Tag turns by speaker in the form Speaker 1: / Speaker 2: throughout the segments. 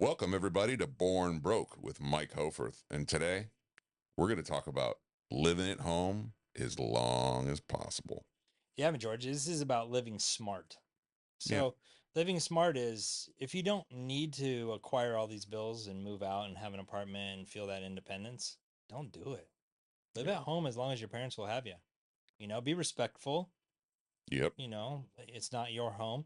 Speaker 1: Welcome, everybody, to Born Broke with Mike Hoforth. And today we're going to talk about living at home as long as possible.
Speaker 2: Yeah, George, this is about living smart.
Speaker 1: Yeah,
Speaker 2: So, living smart is if you don't need to acquire all these bills and move out and have an apartment and feel that independence, don't do it. Live
Speaker 1: yeah,
Speaker 2: at home as long as your parents will have you. Be respectful.
Speaker 1: yep,
Speaker 2: It's not your home,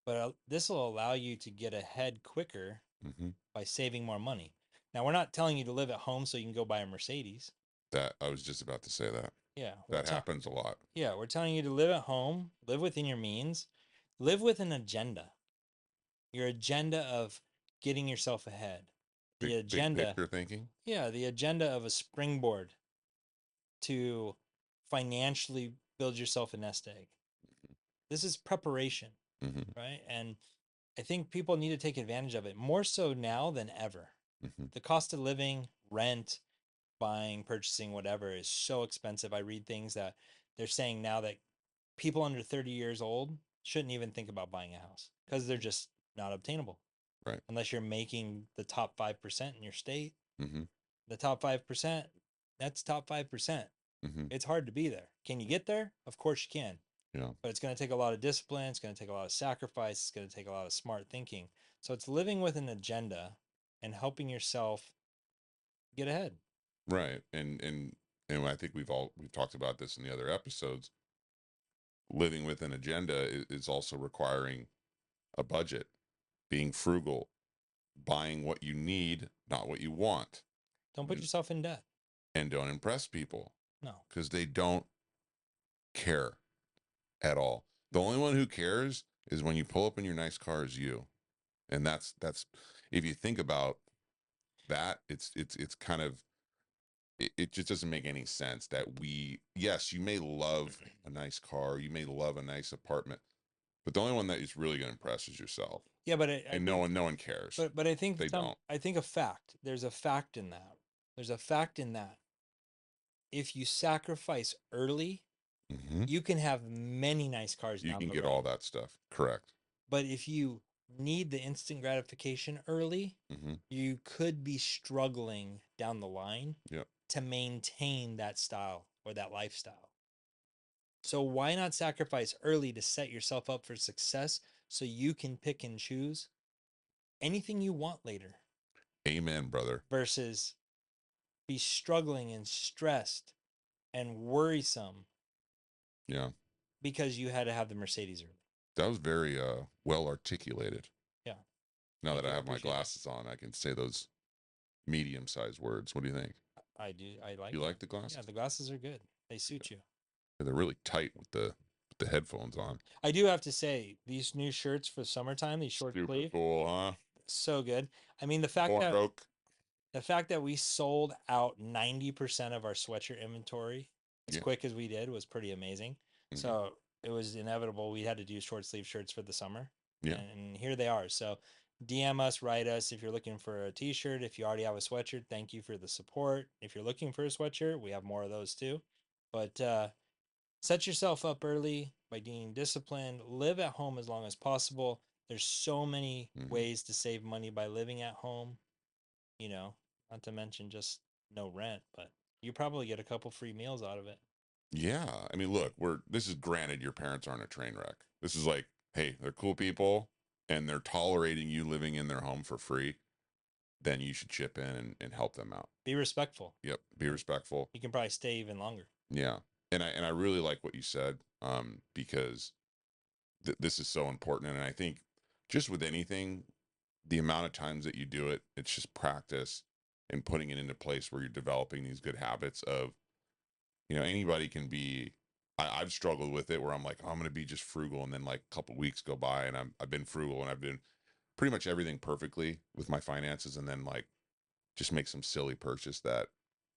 Speaker 2: but this will allow you to get ahead quicker
Speaker 1: hmm
Speaker 2: by saving more money. Now, we're not telling you to live at home so you can go buy a Mercedes.
Speaker 1: that I was just about to say that.
Speaker 2: Yeah,
Speaker 1: That happens a lot.
Speaker 2: we're telling you to live at home, live within your means, live with an agenda. Your agenda of getting yourself ahead. The
Speaker 1: Big
Speaker 2: agenda,
Speaker 1: picture thinking.
Speaker 2: the agenda of a springboard to financially build yourself a nest egg. This is preparation,
Speaker 1: hmm
Speaker 2: right? And I think people need to take advantage of it more so now than ever.
Speaker 1: hmm
Speaker 2: The cost of living, rent, buying, purchasing, whatever is so expensive. I read things that they're saying now that people under 30 years old shouldn't even think about buying a house because they're just not obtainable
Speaker 1: Right.
Speaker 2: unless you're making the top 5% in your state.
Speaker 1: hmm
Speaker 2: The top 5%, that's top 5%.
Speaker 1: hmm
Speaker 2: It's hard to be there. Can you get there? Of course you can.
Speaker 1: Yeah.
Speaker 2: But it's going to take a lot of discipline. It's going to take a lot of sacrifice. It's going to take a lot of smart thinking. So it's living with an agenda and helping yourself get ahead.
Speaker 1: Right. And I think we've talked about this in the other episodes. Living with an agenda is also requiring a budget, being frugal, buying what you need, not what you want,
Speaker 2: Don't put yourself in debt.
Speaker 1: and don't impress people
Speaker 2: No.
Speaker 1: because they don't care at all. The only one who cares is when you pull up in your nice car is you. And that's if you think about that, it's kind of it just doesn't make any sense that yes, you may love a nice car, you may love a nice apartment, but the only one that is really going to impress is yourself.
Speaker 2: Yeah, but I
Speaker 1: And
Speaker 2: think
Speaker 1: no one cares.
Speaker 2: but I think
Speaker 1: They don't.
Speaker 2: I think a fact. There's a fact in that. There's a fact in that. If you sacrifice early,
Speaker 1: hmm
Speaker 2: you can have many nice cars
Speaker 1: You
Speaker 2: down
Speaker 1: can
Speaker 2: the
Speaker 1: get all
Speaker 2: road.
Speaker 1: that stuff. Correct.
Speaker 2: But if you need the instant gratification early,
Speaker 1: hmm
Speaker 2: you could be struggling down the line
Speaker 1: Yep.
Speaker 2: to maintain that style or that lifestyle. So why not sacrifice early to set yourself up for success so you can pick and choose anything you want later
Speaker 1: Amen, brother.
Speaker 2: versus be struggling and stressed and worrisome
Speaker 1: Yeah.
Speaker 2: because you had to have the Mercedes early.
Speaker 1: That was very well articulated.
Speaker 2: Yeah.
Speaker 1: Now that
Speaker 2: Thank
Speaker 1: I
Speaker 2: you. I
Speaker 1: have my
Speaker 2: appreciate it.
Speaker 1: glasses on, I can say those medium-sized words. What do you think?
Speaker 2: I do. I like
Speaker 1: You
Speaker 2: them.
Speaker 1: like the
Speaker 2: Yeah,
Speaker 1: glasses?
Speaker 2: the glasses are good. They suit you.
Speaker 1: Yeah, they're really tight with the headphones on.
Speaker 2: I do have to say, these new shirts for summertime, these short
Speaker 1: Super
Speaker 2: sleeve,
Speaker 1: cool, huh?
Speaker 2: so good. I mean,
Speaker 1: Born broke.
Speaker 2: the fact that we sold out 90% of our sweatshirt inventory as
Speaker 1: Yeah.
Speaker 2: quick as we did was pretty amazing.
Speaker 1: hmm
Speaker 2: So it was inevitable. We had to do short sleeve shirts for the summer.
Speaker 1: Yeah.
Speaker 2: And here they are. So DM us, write us if you're looking for a t shirt. If you already have a sweatshirt, thank you for the support. If you're looking for a sweatshirt, we have more of those too. But set yourself up early by being disciplined. Live at home as long as possible. There's so many
Speaker 1: hmm
Speaker 2: ways to save money by living at home, you know, not to mention just no rent, but you probably get a couple free meals out of it.
Speaker 1: Yeah. I mean, look, this is granted your parents aren't a train wreck. This is like, hey, they're cool people and they're tolerating you living in their home for free. Then you should chip in and help them out.
Speaker 2: Be respectful.
Speaker 1: Yep. Be
Speaker 2: And
Speaker 1: respectful.
Speaker 2: you can probably stay even longer.
Speaker 1: Yeah. And I really like what you said, because this is so important. And I think just with anything, the amount of times that you do it, it's just practice and putting it into place where you're developing these good habits of, anybody can be. I've struggled with it where I'm like, oh, I'm going to be just frugal. And then like a couple weeks go by and I've been frugal and I've been pretty much everything perfectly with my finances. And then like just make some silly purchase that,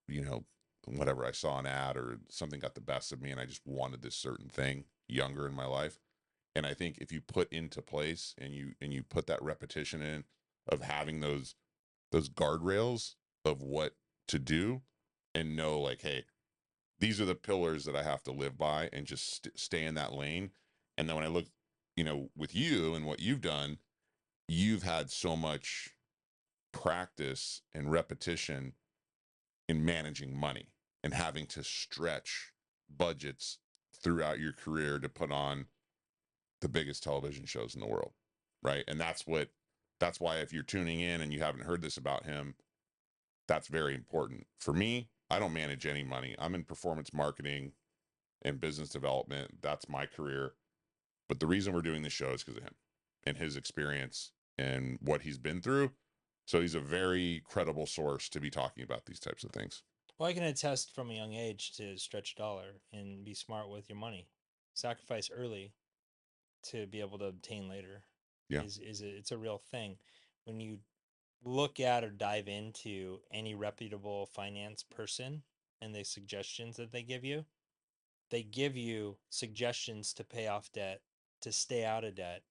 Speaker 1: you know, whatever I saw an ad or something got the best of me and I just wanted this certain thing younger in my life. And I think if you put into place and you put that repetition in of having those guardrails of what to do and know like, hey, these are the pillars that I have to live by and just stay in that lane. And then when I look, with you and what you've done, you've had so much practice and repetition in managing money and having to stretch budgets throughout your career to put on the biggest television shows in the world, right? And that's why if you're tuning in and you haven't heard this about him, that's very important. For me, I don't manage any money. I'm in performance marketing and business development. That's my career. But the reason we're doing this show is because of him and his experience and what he's been through. So he's a very credible source to be talking about these types of things.
Speaker 2: Well, I can attest from a young age to stretch a dollar and be smart with your money. Sacrifice early to be able to obtain later.
Speaker 1: Yeah.
Speaker 2: It's a real thing. When you look at or dive into any reputable finance person and the suggestions that they give you suggestions to pay off debt, to stay out of debt,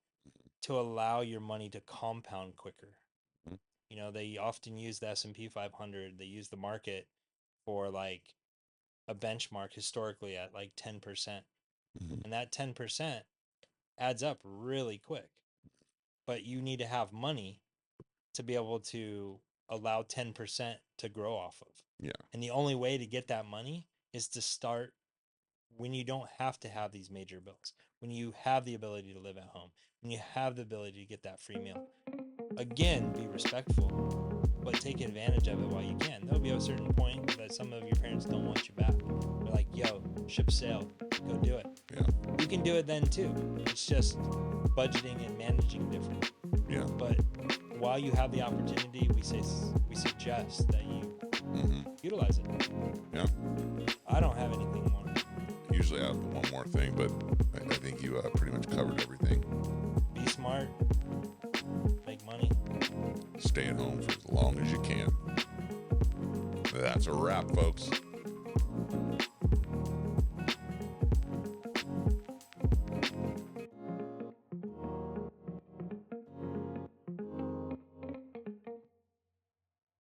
Speaker 2: to allow your money to compound quicker.
Speaker 1: Mhm.
Speaker 2: You know, they often use the S&P 500. They use the market for like a benchmark historically at like 10%.
Speaker 1: Mhm.
Speaker 2: And that 10% adds up really quick. But you need to have money to be able to allow 10% to grow off of.
Speaker 1: Yeah.
Speaker 2: And the only way to get that money is to start when you don't have to have these major bills, when you have the ability to live at home, when you have the ability to get that free meal. Again, be respectful, but take advantage of it while you can. There'll be a certain point that some of your parents don't want you back. They're like, yo, ship sailed, go do it.
Speaker 1: Yeah.
Speaker 2: You can do it then too. It's just budgeting and managing different.
Speaker 1: Yeah.
Speaker 2: But while you have the opportunity, we suggest that you utilize it.
Speaker 1: Yeah.
Speaker 2: I don't have anything more.
Speaker 1: Usually I have one more thing, but I think you pretty much covered everything.
Speaker 2: Be smart. Make money.
Speaker 1: Stay at home for as long as you can. That's a wrap, folks.